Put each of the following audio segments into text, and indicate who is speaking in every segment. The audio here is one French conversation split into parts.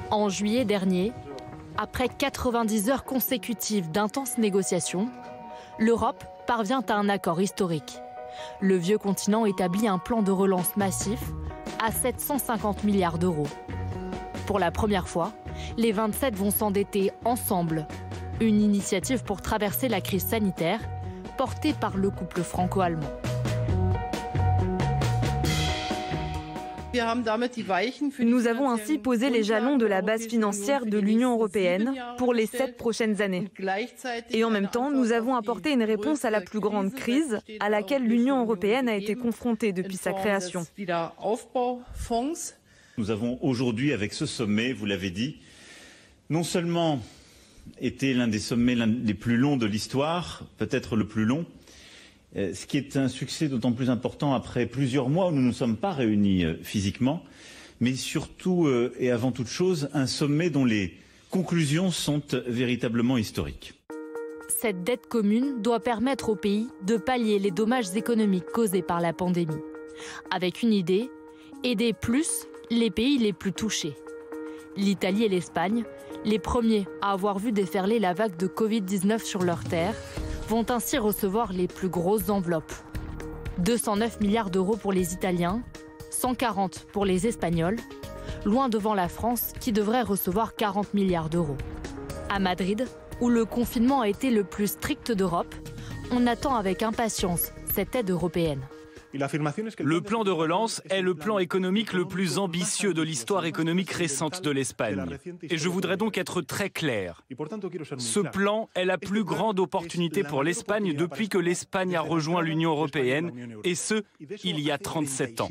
Speaker 1: En juillet dernier, après 90 heures consécutives d'intenses négociations, l'Europe parvient à un accord historique. Le vieux continent établit un plan de relance massif à 750 milliards d'euros. Pour la première fois, les 27 vont s'endetter ensemble. Une initiative pour traverser la crise sanitaire portée par le couple franco-allemand.
Speaker 2: Nous avons ainsi posé les jalons de la base financière de l'Union européenne pour les 7 prochaines années. Et en même temps, nous avons apporté une réponse à la plus grande crise à laquelle l'Union européenne a été confrontée depuis sa création.
Speaker 3: Nous avons aujourd'hui, avec ce sommet, vous l'avez dit, non seulement été l'un des sommets les plus longs de l'histoire, peut-être le plus long, ce qui est un succès d'autant plus important après plusieurs mois où nous ne nous sommes pas réunis physiquement, mais surtout et avant toute chose, un sommet dont les conclusions sont véritablement historiques.
Speaker 1: Cette dette commune doit permettre au pays de pallier les dommages économiques causés par la pandémie. Avec une idée, aider plus les pays les plus touchés. L'Italie et l'Espagne, les premiers à avoir vu déferler la vague de Covid-19 sur leur terre, vont ainsi recevoir les plus grosses enveloppes. 209 milliards d'euros pour les Italiens, 140 pour les Espagnols, loin devant la France qui devrait recevoir 40 milliards d'euros. À Madrid, où le confinement a été le plus strict d'Europe, on attend avec impatience cette aide européenne.
Speaker 4: Le plan de relance est le plan économique le plus ambitieux de l'histoire économique récente de l'Espagne. Et je voudrais donc être très clair. Ce plan est la plus grande opportunité pour l'Espagne depuis que l'Espagne a rejoint l'Union européenne, et ce, il y a 37 ans.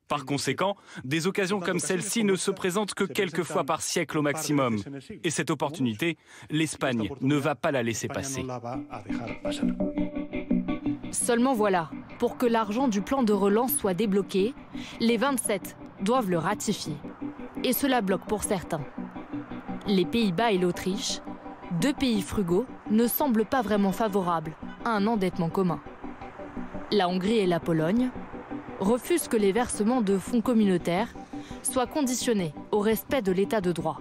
Speaker 4: Par conséquent, des occasions comme celle-ci ne se présentent que quelques fois par siècle au maximum. Et cette opportunité, l'Espagne ne va pas la laisser passer.
Speaker 1: Seulement voilà, pour que l'argent du plan de relance soit débloqué, les 27 doivent le ratifier. Et cela bloque pour certains. Les Pays-Bas et l'Autriche, 2 pays frugaux, ne semblent pas vraiment favorables à un endettement commun. La Hongrie et la Pologne refusent que les versements de fonds communautaires soient conditionnés au respect de l'état de droit.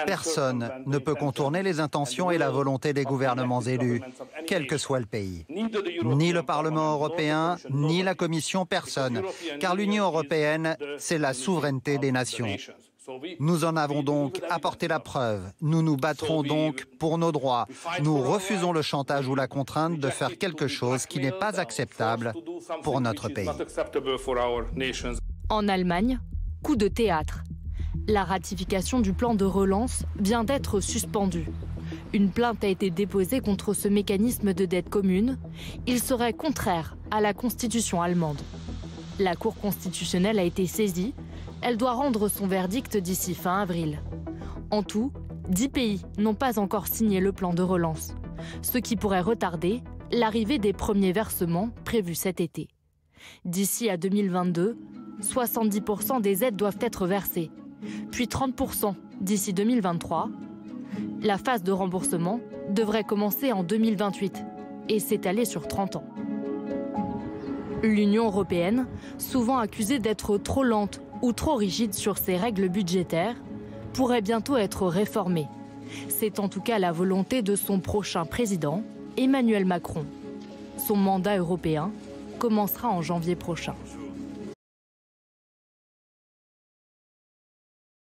Speaker 5: Personne ne peut contourner les intentions et la volonté des gouvernements élus, quel que soit le pays. Ni le Parlement européen, ni la Commission, personne. Car l'Union européenne, c'est la souveraineté des nations. Nous en avons donc apporté la preuve. Nous nous battrons donc pour nos droits. Nous refusons le chantage ou la contrainte de faire quelque chose qui n'est pas acceptable pour notre pays.
Speaker 1: En Allemagne, coup de théâtre. La ratification du plan de relance vient d'être suspendue. Une plainte a été déposée contre ce mécanisme de dette commune. Il serait contraire à la Constitution allemande. La Cour constitutionnelle a été saisie. Elle doit rendre son verdict d'ici fin avril. En tout, 10 pays n'ont pas encore signé le plan de relance, ce qui pourrait retarder l'arrivée des premiers versements prévus cet été. D'ici à 2022, 70% des aides doivent être versées, puis 30% d'ici 2023. La phase de remboursement devrait commencer en 2028 et s'étaler sur 30 ans. L'Union européenne, souvent accusée d'être trop lente ou trop rigide sur ses règles budgétaires, pourrait bientôt être réformée. C'est en tout cas la volonté de son prochain président, Emmanuel Macron. Son mandat européen commencera en janvier prochain.